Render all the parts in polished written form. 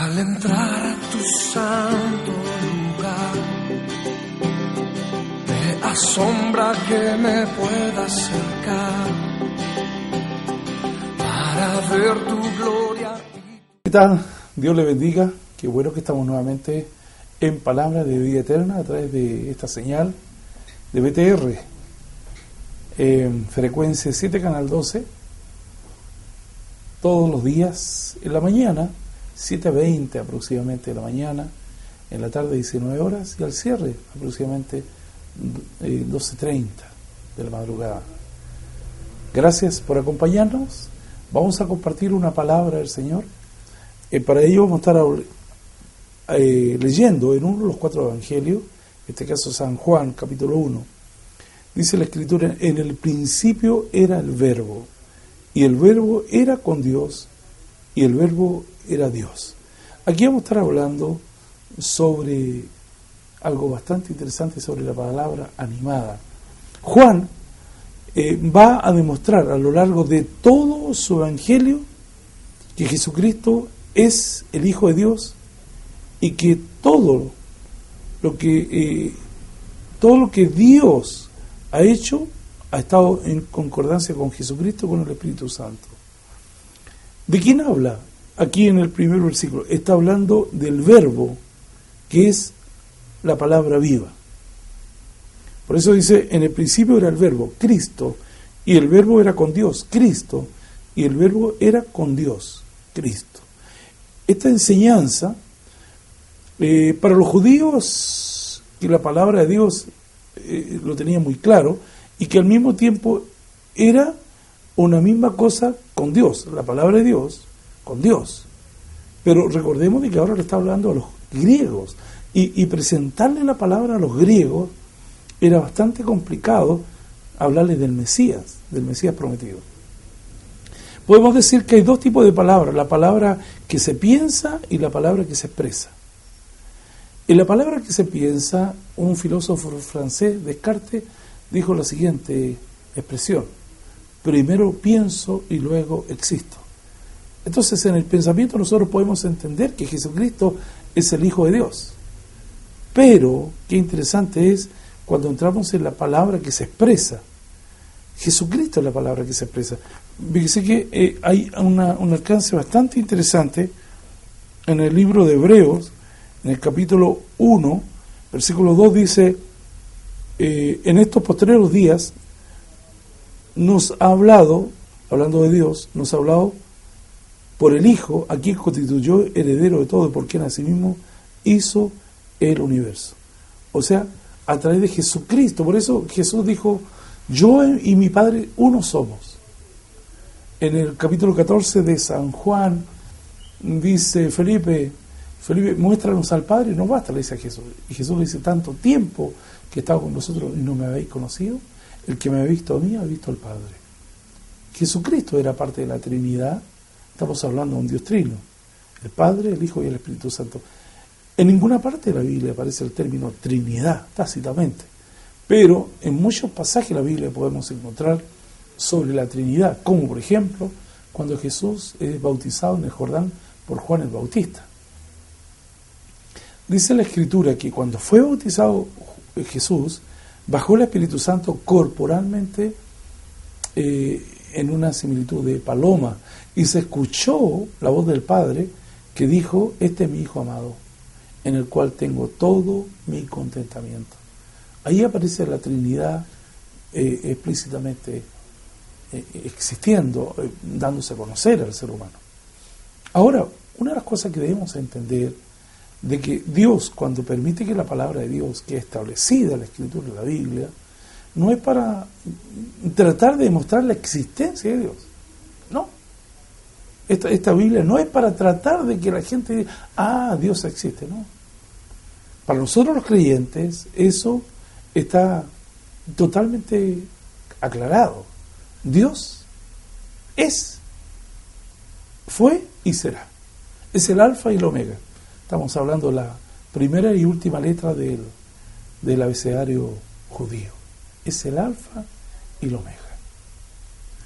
Al entrar a tu santo lugar, me asombra que me pueda acercar para ver tu gloria. ¿Qué tal? Dios le bendiga. Qué bueno que estamos nuevamente en Palabra de Vida Eterna a través de esta señal de BTR en frecuencia 7 canal 12 todos los días en la mañana 7:20 aproximadamente de la mañana, en la tarde 19 horas y al cierre aproximadamente 12:30 de la madrugada. Gracias por acompañarnos. Vamos a compartir una palabra del Señor. Para ello vamos a estar leyendo en uno de los 4 evangelios, en este caso San Juan, capítulo 1. Dice la Escritura: en el principio era el Verbo, y el Verbo era con Dios, y el Verbo era Dios. Aquí vamos a estar hablando sobre algo bastante interesante, sobre la palabra animada. Juan va a demostrar a lo largo de todo su evangelio que Jesucristo es el Hijo de Dios y que todo lo que Dios ha hecho ha estado en concordancia con Jesucristo, con el Espíritu Santo. ¿De quién habla? Aquí en el primer versículo está hablando del Verbo, que es la palabra viva. Por eso dice: en el principio era el Verbo, Cristo, y el Verbo era con Dios, Cristo, y el Verbo era con Dios, Cristo. Esta enseñanza, para los judíos, que la palabra de Dios lo tenía muy claro, y que al mismo tiempo era una misma cosa con Dios, la palabra de Dios, con Dios. Pero recordemos de que ahora le está hablando a los griegos, y presentarle la palabra a los griegos era bastante complicado, hablarles del Mesías prometido. Podemos decir que hay 2 tipos de palabras: la palabra que se piensa y la palabra que se expresa. En la palabra que se piensa, un filósofo francés, Descartes, dijo la siguiente expresión: primero pienso y luego existo. Entonces, en el pensamiento nosotros podemos entender que Jesucristo es el Hijo de Dios. Pero, qué interesante es cuando entramos en la palabra que se expresa. Jesucristo es la palabra que se expresa. Fíjese que hay un alcance bastante interesante en el libro de Hebreos, en el capítulo 1, versículo 2, dice: en estos postreros días nos ha hablado, hablando de Dios, nos ha hablado por el Hijo, a quien constituyó heredero de todo, porque en asimismo hizo el universo. O sea, a través de Jesucristo. Por eso Jesús dijo: yo y mi Padre uno somos. En el capítulo 14 de San Juan dice Felipe, muéstranos al Padre, no basta, le dice a Jesús. Y Jesús le dice: tanto tiempo que he estado con vosotros y no me habéis conocido, el que me ha visto a mí ha visto al Padre. Jesucristo era parte de la Trinidad. Estamos hablando de un Dios trino: el Padre, el Hijo y el Espíritu Santo. En ninguna parte de la Biblia aparece el término Trinidad, tácitamente, pero en muchos pasajes de la Biblia podemos encontrar sobre la Trinidad, como por ejemplo cuando Jesús es bautizado en el Jordán por Juan el Bautista. Dice la Escritura que cuando fue bautizado Jesús, bajó el Espíritu Santo corporalmente en una similitud de paloma, y se escuchó la voz del Padre que dijo: este es mi Hijo amado, en el cual tengo todo mi contentamiento. Ahí aparece la Trinidad explícitamente existiendo, dándose a conocer al ser humano. Ahora, una de las cosas que debemos entender, de que Dios, cuando permite que la palabra de Dios, que es establecida en la Escritura de la Biblia, no es para tratar de demostrar la existencia de Dios. No. Esta Biblia no es para tratar de que la gente diga: ah, Dios existe. No. Para nosotros los creyentes eso está totalmente aclarado. Dios es, fue y será. Es el alfa y el omega. Estamos hablando de la primera y última letra del abecedario judío. Es el alfa y el omega.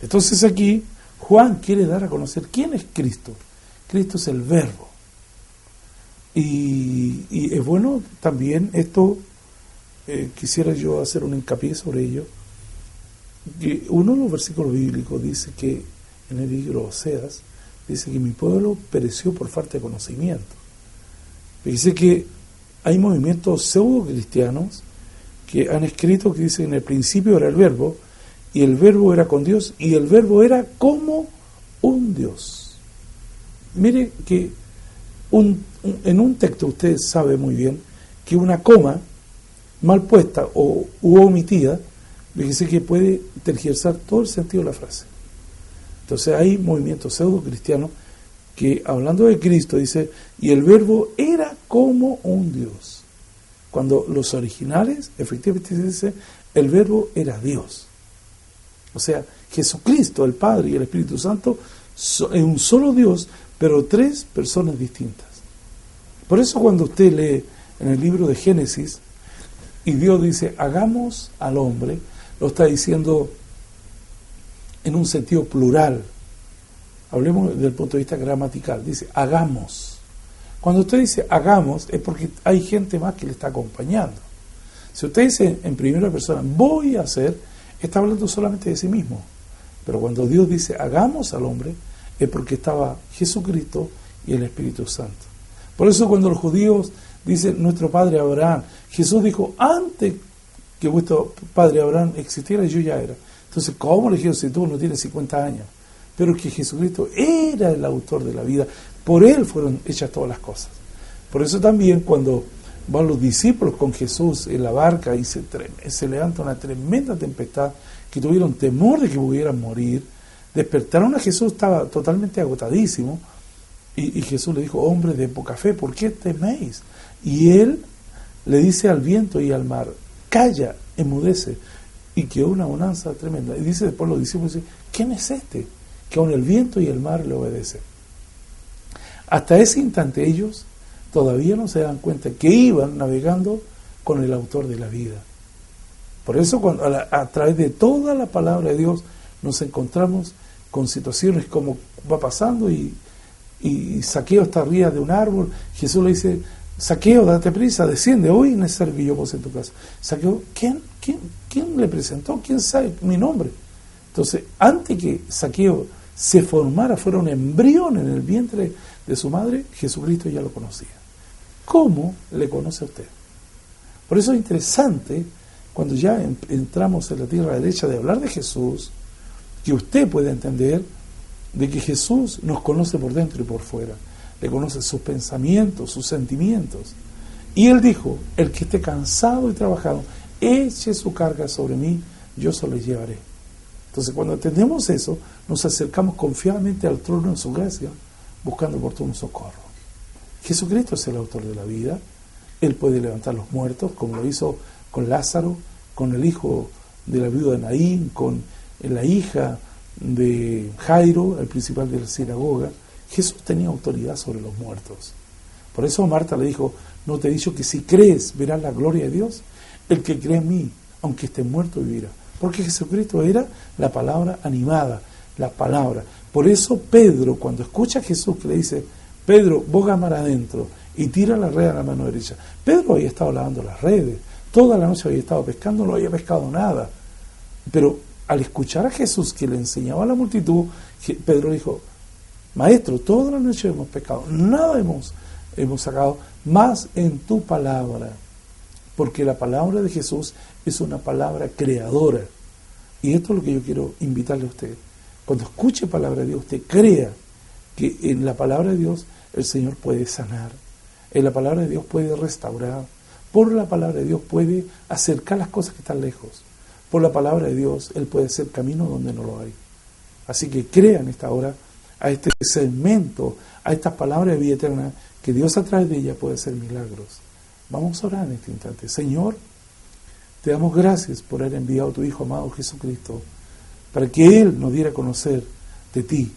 Entonces aquí Juan quiere dar a conocer quién es Cristo. Cristo es el Verbo. Y es bueno también esto, quisiera yo hacer un hincapié sobre ello, que uno de los versículos bíblicos dice que, en el libro de Oseas, dice que mi pueblo pereció por falta de conocimiento. Dice que hay movimientos pseudo cristianos que han escrito que dicen en el principio era el verbo, y el verbo era con Dios, y el verbo era como un Dios. Mire que en un texto usted sabe muy bien que una coma mal puesta u omitida, dice que puede tergiversar todo el sentido de la frase. Entonces hay movimientos pseudo cristianos que, hablando de Cristo, dice, y el verbo era como un Dios. Cuando los originales, efectivamente, dice, el verbo era Dios. O sea, Jesucristo, el Padre y el Espíritu Santo, es un solo Dios, pero tres personas distintas. Por eso cuando usted lee en el libro de Génesis, y Dios dice, hagamos al hombre, lo está diciendo en un sentido plural. Hablemos desde el punto de vista gramatical. Dice, hagamos. Cuando usted dice hagamos, es porque hay gente más que le está acompañando. Si usted dice en primera persona, voy a hacer, está hablando solamente de sí mismo. Pero cuando Dios dice, hagamos al hombre, es porque estaba Jesucristo y el Espíritu Santo. Por eso cuando los judíos dicen, nuestro padre Abraham, Jesús dijo, antes que vuestro padre Abraham existiera, yo ya era. Entonces, ¿cómo le dijeron si tú no tienes 50 años? Pero que Jesucristo era el autor de la vida, por Él fueron hechas todas las cosas. Por eso también cuando van los discípulos con Jesús en la barca y se levanta una tremenda tempestad, que tuvieron temor de que pudieran morir, despertaron a Jesús, estaba totalmente agotadísimo, y Jesús le dijo, hombre de poca fe, ¿por qué teméis? Y Él le dice al viento y al mar, calla, enmudece, y quedó una bonanza tremenda. Y dice después los discípulos, ¿quién es este? Que aun el viento y el mar le obedecen. Hasta ese instante ellos todavía no se dan cuenta que iban navegando con el autor de la vida. Por eso cuando a través de toda la palabra de Dios nos encontramos con situaciones como va pasando y Zaqueo está arriba de un árbol. Jesús le dice, Zaqueo, date prisa, desciende, hoy es necesario que yo pose en tu casa. Zaqueo, ¿quién le presentó? ¿Quién sabe mi nombre? Entonces, antes que Zaqueo se formara, fuera un embrión en el vientre de su madre, Jesucristo ya lo conocía. ¿Cómo le conoce a usted? Por eso es interesante, cuando ya entramos en la tierra derecha, de hablar de Jesús, que usted pueda entender de que Jesús nos conoce por dentro y por fuera. Le conoce sus pensamientos, sus sentimientos. Y Él dijo, el que esté cansado y trabajado, eche su carga sobre mí, yo se lo llevaré. Entonces, cuando entendemos eso, nos acercamos confiadamente al trono de su gracia, buscando oportuno socorro. Jesucristo es el autor de la vida. Él puede levantar los muertos, como lo hizo con Lázaro, con el hijo de la viuda de Naín, con la hija de Jairo, el principal de la sinagoga. Jesús tenía autoridad sobre los muertos. Por eso Marta le dijo, ¿no te he dicho que si crees verás la gloria de Dios? El que cree en mí, aunque esté muerto, vivirá. Porque Jesucristo era la palabra animada, la palabra. Por eso Pedro, cuando escucha a Jesús que le dice, Pedro, boga mar adentro y tira la red a la mano derecha. Pedro había estado lavando las redes, toda la noche había estado pescando, no había pescado nada. Pero al escuchar a Jesús que le enseñaba a la multitud, Pedro dijo, Maestro, toda la noche hemos pescado, nada hemos sacado, más en tu palabra. Porque la palabra de Jesús es una palabra creadora. Y esto es lo que yo quiero invitarle a usted. Cuando escuche palabra de Dios, usted crea que en la palabra de Dios el Señor puede sanar. En la palabra de Dios puede restaurar. Por la palabra de Dios puede acercar las cosas que están lejos. Por la palabra de Dios Él puede hacer camino donde no lo hay. Así que crea en esta hora a este segmento, a estas palabras de vida eterna, que Dios a través de ella puede hacer milagros. Vamos a orar en este instante. Señor, te damos gracias por haber enviado a tu Hijo amado Jesucristo, para que Él nos diera a conocer de ti,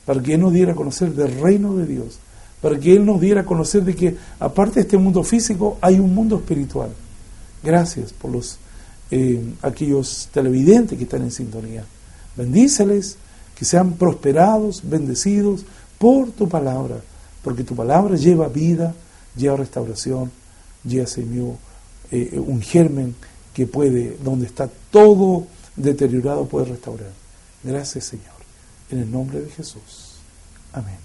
para que Él nos diera a conocer del reino de Dios, para que Él nos diera a conocer de que aparte de este mundo físico hay un mundo espiritual. Gracias por aquellos televidentes que están en sintonía. Bendíceles, que sean prosperados, bendecidos por tu palabra, porque tu palabra lleva vida, lleva restauración, lleva, Señor, un germen que puede, donde está todo deteriorado, puede restaurar. Gracias, Señor, en el nombre de Jesús. Amén.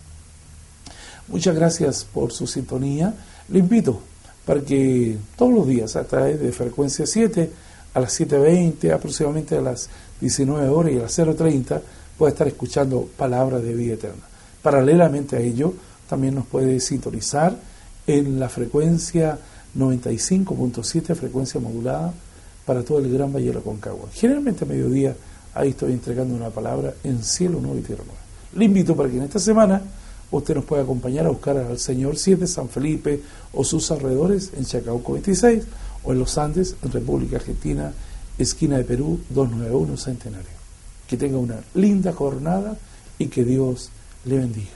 Muchas gracias por su sintonía. Le invito para que todos los días, a través de Frecuencia 7, a las 7:20, aproximadamente a las 19 horas y a las 0:30, pueda estar escuchando Palabra de Vida Eterna. Paralelamente a ello, también nos puede sintonizar en la frecuencia 95.7, frecuencia modulada, para todo el Gran Valle de la Concagua. Generalmente a mediodía, ahí estoy entregando una palabra en Cielo Nuevo y Tierra Nueva. Le invito para que en esta semana usted nos pueda acompañar a buscar al Señor 7, San Felipe o sus alrededores en Chacabuco 26, o en los Andes, en República Argentina, esquina de Perú, 291 Centenario. Que tenga una linda jornada y que Dios le bendiga.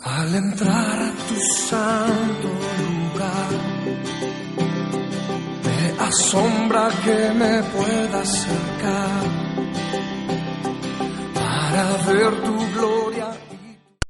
Al entrar a tu santo lugar, me asombra que me pueda acercar para ver tu gloria.